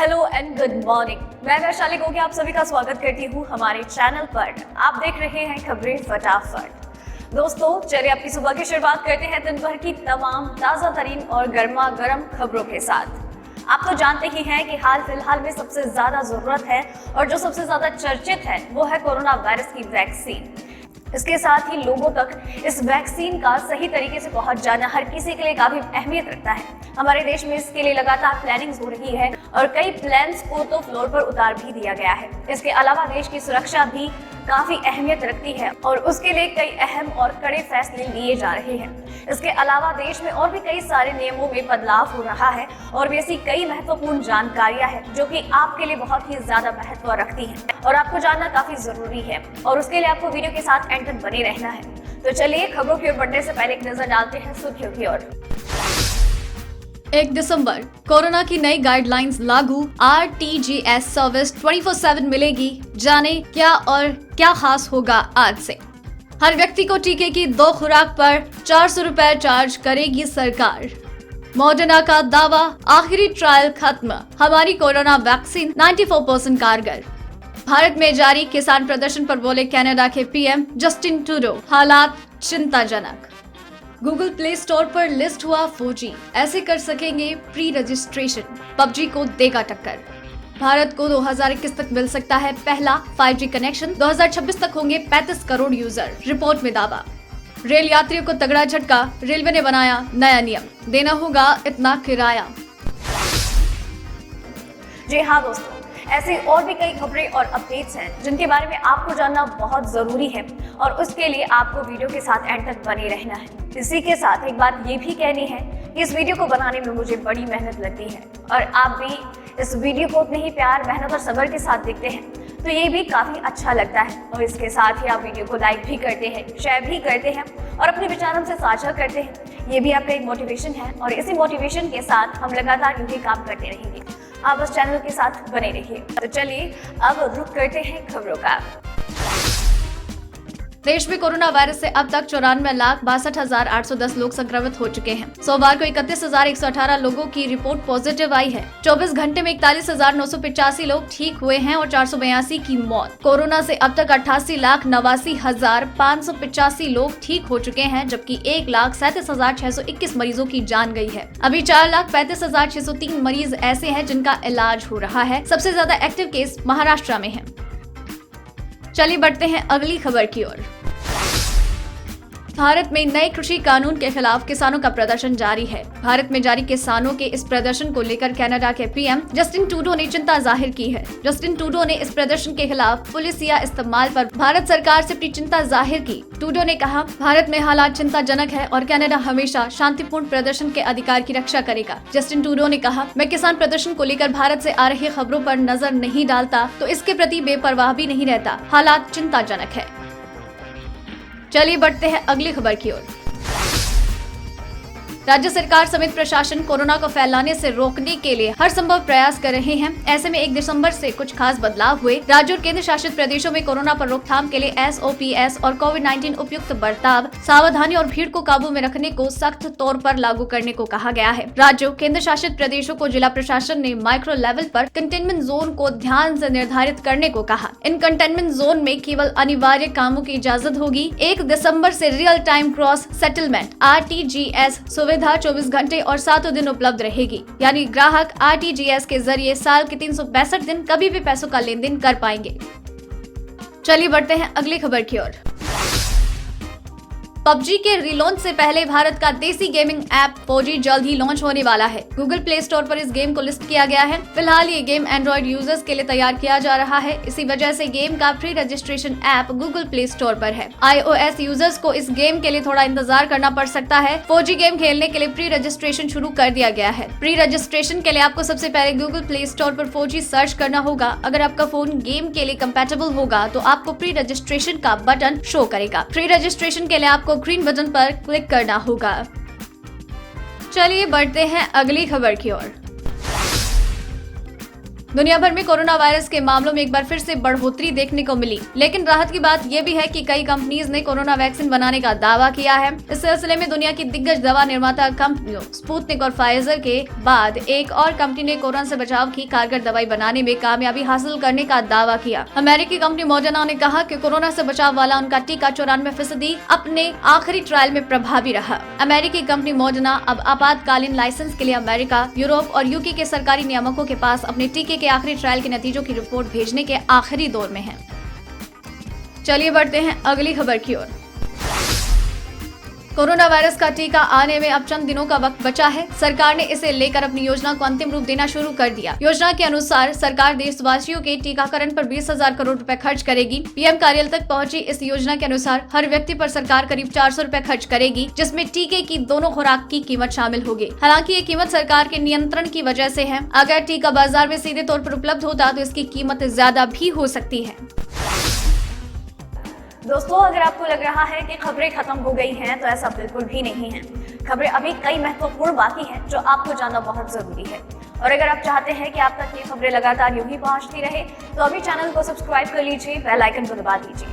Hello and good morning. मैं वैशाली गोगी आप सभी का स्वागत करती हूँ हमारे चैनल पर। आप देख रहे हैं खबरें फटाफट। दोस्तों चलिए आपकी सुबह की शुरुआत करते हैं दिन भर की तमाम ताजा तरीन और गर्मा गर्म खबरों के साथ। आप तो जानते ही हैं कि हाल फिलहाल में सबसे ज्यादा जरूरत है और जो सबसे ज्यादा चर्चित है वो है कोरोना वायरस की वैक्सीन। इसके साथ ही लोगों तक इस वैक्सीन का सही तरीके से पहुंच जाना हर किसी के लिए काफी अहमियत रखता है। हमारे देश में इसके लिए लगातार प्लानिंग हो रही है और कई प्लान्स को तो फ्लोर पर उतार भी दिया गया है। इसके अलावा देश की सुरक्षा भी काफी अहमियत रखती है और उसके लिए कई अहम और कड़े फैसले लिए जा रहे हैं। इसके अलावा देश में और भी कई सारे नियमों में बदलाव हो रहा है और भी ऐसी कई महत्वपूर्ण जानकारियां हैं जो कि आपके लिए बहुत ही ज्यादा महत्व रखती हैं और आपको जानना काफी जरूरी है और उसके लिए आपको वीडियो के साथ एंड तक बने रहना है। तो चलिए खबरों की ओर बढ़ने से पहले एक नजर डालते हैं सुर्खियों की ओर। 1 दिसंबर कोरोना की नई गाइडलाइंस लागू। RTGS सर्विस 24/7 मिलेगी। जाने क्या और क्या खास होगा आज से। हर व्यक्ति को टीके की 2 खुराक पर 400 रुपए चार्ज करेगी सरकार। मॉडर्ना का दावा, आखिरी ट्रायल खत्म, हमारी कोरोना वैक्सीन 94% कारगर। भारत में जारी किसान प्रदर्शन पर बोले कनाडा के पीएम जस्टिन ट्रूडो, हालात चिंताजनक। गूगल प्ले स्टोर पर लिस्ट हुआ 4G, ऐसे कर सकेंगे प्री रजिस्ट्रेशन। PUBG को देगा टक्कर। भारत को 2021 तक मिल सकता है पहला 5G कनेक्शन। 2026 तक होंगे 35 करोड़ यूजर, रिपोर्ट में दावा। रेल यात्रियों को तगड़ा झटका, रेलवे ने बनाया नया नियम, देना होगा इतना किराया। जी हाँ दोस्तों, ऐसी और भी कई खबरें और अपडेट्स हैं जिनके बारे में आपको जानना बहुत जरूरी है और उसके लिए आपको वीडियो के साथ एंड तक बने रहना है। इसी के साथ एक बात ये भी कहनी है कि इस वीडियो को बनाने में मुझे बड़ी मेहनत लगती है और आप भी इस वीडियो को उतने ही प्यार, मेहनत और सब्र के साथ देखते हैं तो ये भी काफी अच्छा लगता है। और इसके साथ ही आप वीडियो को लाइक भी करते हैं, शेयर भी करते हैं और अपने विचार हमसे साझा करते हैं। ये भी आपका एक मोटिवेशन है और इसी मोटिवेशन के साथ हम लगातार यूं ही काम करते रहेंगे। आप उस चैनल के साथ बने रहिए। तो चलिए अब रुक करते हैं खबरों का। देश में कोरोना वायरस से अब तक 94,62,810 लोग संक्रमित हो चुके हैं। सोमवार को 31,118 लोगों की रिपोर्ट पॉजिटिव आई है। 24 घंटे में 41,985 लोग ठीक हुए हैं और 482 की मौत। कोरोना से अब तक 88,89,585 लोग ठीक हो चुके हैं, जबकि 1,37,621 मरीजों की जान गई है। अभी 4,35,603 मरीज ऐसे हैं जिनका इलाज हो रहा है। सबसे ज्यादा एक्टिव केस महाराष्ट्र में है। चलिए बढ़ते हैं अगली खबर की ओर। भारत में नए कृषि कानून के खिलाफ किसानों का प्रदर्शन जारी है। भारत में जारी किसानों के इस प्रदर्शन को लेकर कनाडा के पीएम जस्टिन ट्रूडो ने चिंता जाहिर की है। जस्टिन ट्रूडो ने इस प्रदर्शन के खिलाफ पुलिस या इस्तेमाल पर भारत सरकार से अपनी चिंता जाहिर की। ट्रूडो ने कहा, भारत में हालात चिंताजनक है और कनाडा हमेशा शांतिपूर्ण प्रदर्शन के अधिकार की रक्षा करेगा। जस्टिन ट्रूडो ने कहा, मैं किसान प्रदर्शन को लेकर भारत से आ रही खबरों पर नजर नहीं डालता तो इसके प्रति बेपरवाह भी नहीं रहता। हालात चिंताजनक है। चलिए बढ़ते हैं अगली खबर की ओर। राज्य सरकार समेत प्रशासन कोरोना को फैलाने से रोकने के लिए हर संभव प्रयास कर रहे हैं। ऐसे में 1 दिसंबर से कुछ खास बदलाव हुए। राज्यों और केंद्र शासित प्रदेशों में कोरोना पर रोकथाम के लिए SOPS और कोविड-19 उपयुक्त बर्ताव, सावधानी और भीड़ को काबू में रखने को सख्त तौर पर लागू करने को कहा गया है। राज्यों, केंद्र शासित प्रदेशों को जिला प्रशासन ने माइक्रो लेवल पर कंटेनमेंट जोन को ध्यान से निर्धारित करने को कहा। इन कंटेनमेंट जोन में केवल अनिवार्य कामों की इजाजत होगी। 1 दिसंबर से real time cross settlement RTGS सुविधा 24 घंटे और 7 दिन उपलब्ध रहेगी, यानी ग्राहक RTGS के जरिए साल के 365 दिन कभी भी पैसों का लेन देन कर पाएंगे। चलिए बढ़ते हैं अगली खबर की ओर। PUBG के रिलॉन्च से पहले भारत का देसी गेमिंग ऐप 4G जल्द ही लॉन्च होने वाला है। गूगल प्ले स्टोर पर इस गेम को लिस्ट किया गया है। फिलहाल ये गेम एंड्रॉइड यूजर्स के लिए तैयार किया जा रहा है। इसी वजह से गेम का pre registration app Google play store पर है। iOS यूजर्स को इस गेम के लिए थोड़ा इंतजार करना पड़ सकता है। 4G गेम खेलने के लिए प्री रजिस्ट्रेशन शुरू कर दिया गया है। प्री रजिस्ट्रेशन के लिए आपको सबसे पहले गूगल प्ले स्टोर पर 4G सर्च करना होगा। अगर आपका फोन गेम के लिए कंपैटिबल होगा तो आपको प्री रजिस्ट्रेशन का बटन शो करेगा। प्री रजिस्ट्रेशन के लिए आपको ग्रीन बटन पर क्लिक करना होगा। चलिए बढ़ते हैं अगली खबर की ओर। दुनिया भर में कोरोना वायरस के मामलों में एक बार फिर से बढ़ोतरी देखने को मिली, लेकिन राहत की बात यह भी है कि कई कंपनीज ने कोरोना वैक्सीन बनाने का दावा किया है। इस सिलसिले में दुनिया की दिग्गज दवा निर्माता कंपनियों स्पुतनिक और फाइजर के बाद एक और कंपनी ने कोरोना से बचाव की कारगर दवाई बनाने में कामयाबी हासिल करने का दावा किया। अमेरिकी कंपनी मॉडर्ना ने कहा कि कोरोना से बचाव वाला उनका टीका 94% अपने आखिरी ट्रायल में प्रभावी रहा। अमेरिकी कंपनी मॉडर्ना अब आपातकालीन लाइसेंस के लिए अमेरिका, यूरोप और यूके के सरकारी नियामकों के पास अपने टीके के आखिरी ट्रायल के नतीजों की रिपोर्ट भेजने के आखिरी दौर में है। चलिए बढ़ते हैं अगली खबर की ओर। कोरोना वायरस का टीका आने में अब चंद दिनों का वक्त बचा है। सरकार ने इसे लेकर अपनी योजना को अंतिम रूप देना शुरू कर दिया। योजना के अनुसार सरकार देशवासियों के टीकाकरण पर 20,000 करोड़ रुपए खर्च करेगी। पीएम कार्यालय तक पहुंची इस योजना के अनुसार हर व्यक्ति पर सरकार करीब 400 रुपए खर्च करेगी, जिसमें टीके की दोनों खुराक की कीमत शामिल होगी। हालांकि ये कीमत सरकार के नियंत्रण की वजह से है। अगर टीका बाजार में सीधे तौर पर उपलब्ध होता तो इसकी कीमत ज्यादा भी हो सकती है। दोस्तों, अगर आपको लग रहा है कि खबरें खत्म हो गई हैं, तो ऐसा बिल्कुल भी नहीं है। खबरें अभी कई महत्वपूर्ण बाकी हैं जो आपको जानना बहुत जरूरी है। और अगर आप चाहते हैं कि आप तक ये खबरें लगातार यूं ही पहुंचती रहे, तो अभी चैनल को सब्सक्राइब कर लीजिए, बेल आइकन को दबा दीजिए,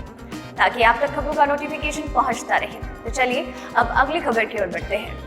ताकि आप तक खबरों का नोटिफिकेशन पहुंचता रहे। तो चलिए अब अगली खबर की ओर बढ़ते हैं।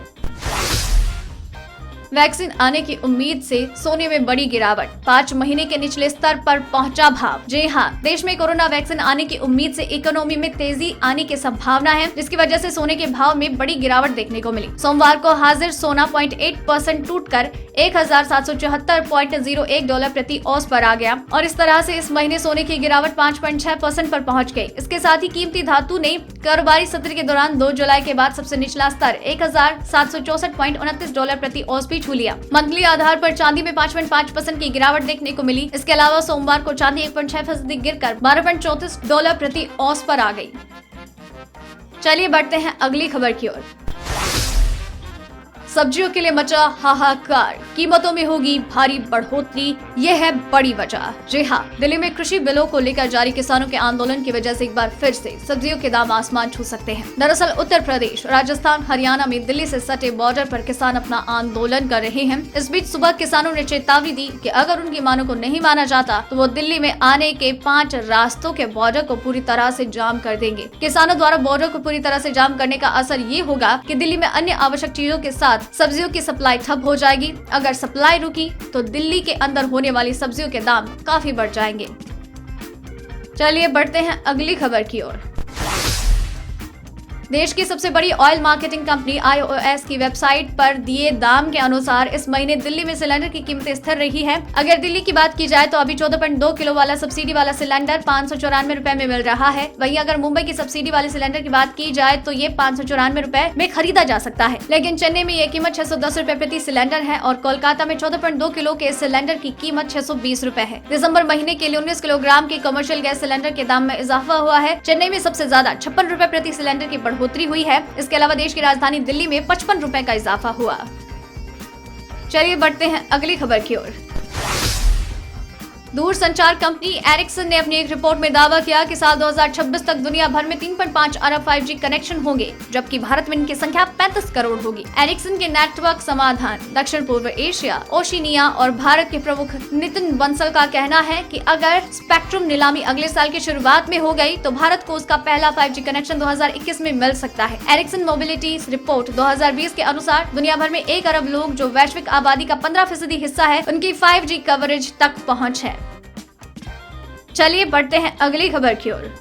वैक्सीन आने की उम्मीद से सोने में बड़ी गिरावट, 5 महीने के निचले स्तर पर पहुंचा भाव। जी हां, देश में कोरोना वैक्सीन आने की उम्मीद से इकोनॉमी में तेजी आने की संभावना है, जिसकी वजह से सोने के भाव में बड़ी गिरावट देखने को मिली। सोमवार को हाजिर सोना 0.8% टूटकर $1,774.01 प्रति औंस पर आ गया और इस तरह से इस महीने सोने की गिरावट 5.6% पर पहुंच गई। इसके साथ ही कीमती धातु ने कारोबारी सत्र के दौरान 2 जुलाई के बाद सबसे निचला स्तर $1,764.29 प्रति औंस भी छू लिया। मंथली आधार पर चांदी में 5.5% की गिरावट देखने को मिली। इसके अलावा सोमवार को चांदी 1.6% गिरकर $12.34 प्रति औंस पर आ गई। चलिए बढ़ते हैं अगली खबर की ओर। सब्जियों के लिए मचा हाहाकार, कीमतों में होगी भारी बढ़ोतरी, ये है बड़ी वजह। जी हाँ, दिल्ली में कृषि बिलों को लेकर जारी किसानों के आंदोलन की वजह से एक बार फिर से सब्जियों के दाम आसमान छू सकते हैं। दरअसल उत्तर प्रदेश, राजस्थान, हरियाणा में दिल्ली से सटे बॉर्डर पर किसान अपना आंदोलन कर रहे हैं। इस बीच सुबह किसानों ने चेतावनी दी कि अगर उनकी मांगों को नहीं माना जाता तो वो दिल्ली में आने के 5 रास्तों के बॉर्डर को पूरी तरह से जाम कर देंगे। किसानों द्वारा बॉर्डर को पूरी तरह से जाम करने का असर ये होगा कि दिल्ली में अन्य आवश्यक चीजों के साथ सब्जियों की सप्लाई ठप हो जाएगी। अगर सप्लाई रुकी तो दिल्ली के अंदर होने वाली सब्जियों के दाम काफी बढ़ जाएंगे। चलिए बढ़ते हैं अगली खबर की ओर। देश की सबसे बड़ी ऑयल मार्केटिंग कंपनी IOS की वेबसाइट पर दिए दाम के अनुसार इस महीने दिल्ली में सिलेंडर की कीमतें स्थिर रही है। अगर दिल्ली की बात की जाए तो अभी 14.2 किलो वाला सब्सिडी वाला सिलेंडर 594 रुपए में मिल रहा है। वहीं अगर मुंबई की सब्सिडी वाले सिलेंडर की बात की जाए तो ये 594 रुपए में खरीदा जा सकता है, लेकिन चेन्नई में ये कीमत 610 रुपए प्रति सिलेंडर है और कोलकाता में 14.2 किलो के सिलेंडर की कीमत 620 रुपए है। दिसंबर महीने के लिए 19 किलोग्राम के कमर्शियल गैस सिलेंडर के दाम में इजाफा हुआ है। चेन्नई में सबसे ज्यादा 56 रुपए प्रति सिलेंडर की बढ़ोतरी हुई है। इसके अलावा देश की राजधानी दिल्ली में 55 रुपए का इजाफा हुआ। चलिए बढ़ते हैं अगली खबर की ओर। दूरसंचार कंपनी एरिक्सन ने अपनी एक रिपोर्ट में दावा किया कि साल 2026 तक दुनिया भर में 3.5 अरब 5G कनेक्शन होंगे, जबकि भारत में इनकी संख्या 35 करोड़ होगी। एरिक्सन के नेटवर्क समाधान दक्षिण पूर्व एशिया, ओशिनिया और भारत के प्रमुख नितिन बंसल का कहना है कि अगर स्पेक्ट्रम नीलामी अगले साल की शुरुआत में हो गई तो भारत को उसका पहला 5G कनेक्शन 2021 में मिल सकता है। एरिक्सन मोबिलिटी रिपोर्ट 2020 के अनुसार दुनिया भर में 1 अरब लोग, जो वैश्विक आबादी का 15% हिस्सा है, उनकी 5G कवरेज तक पहुँच है। चलिए बढ़ते हैं अगली खबर की ओर।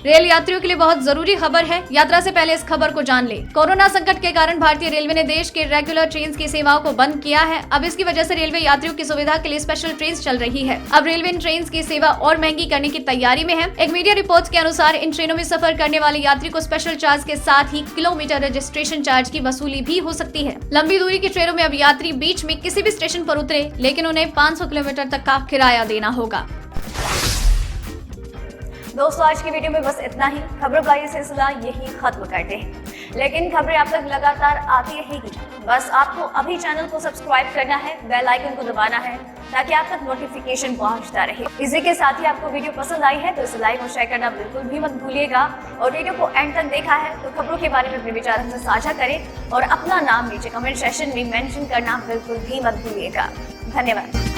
रेल यात्रियों के लिए बहुत जरूरी खबर है। यात्रा से पहले इस खबर को जान लें। कोरोना संकट के कारण भारतीय रेलवे ने देश के रेगुलर ट्रेन की सेवाओं को बंद किया है। अब इसकी वजह से रेलवे यात्रियों की सुविधा के लिए स्पेशल ट्रेन चल रही है। अब रेलवे इन ट्रेन की सेवा और महंगी करने की तैयारी में है। एक मीडिया रिपोर्ट के अनुसार इन ट्रेनों में सफर करने वाले यात्री को स्पेशल चार्ज के साथ ही किलोमीटर रजिस्ट्रेशन चार्ज की वसूली भी हो सकती है। लंबी दूरी की ट्रेनों में अब यात्री बीच में किसी भी स्टेशन पर उतरे, लेकिन उन्हें 500 किलोमीटर तक का किराया देना होगा। दोस्तों, आज की वीडियो में बस इतना ही। खबरों का ये सिलसिला यही खत्म करते हैं। लेकिन खबरें आप तक लगातार आती रहेगी। बस आपको अभी चैनल को सब्सक्राइब करना है, बेल आइकन को दबाना है ताकि आप तक नोटिफिकेशन पहुंचता रहे। इसी के साथ ही आपको वीडियो पसंद आई है तो इसे लाइक और शेयर करना बिल्कुल भी मत भूलिएगा। और वीडियो को एंड तक देखा है तो खबरों के बारे में अपने विचार हमसे साझा करें और अपना नाम नीचे कमेंट सेक्शन में मेंशन करना बिल्कुल भी मत भूलिएगा। धन्यवाद।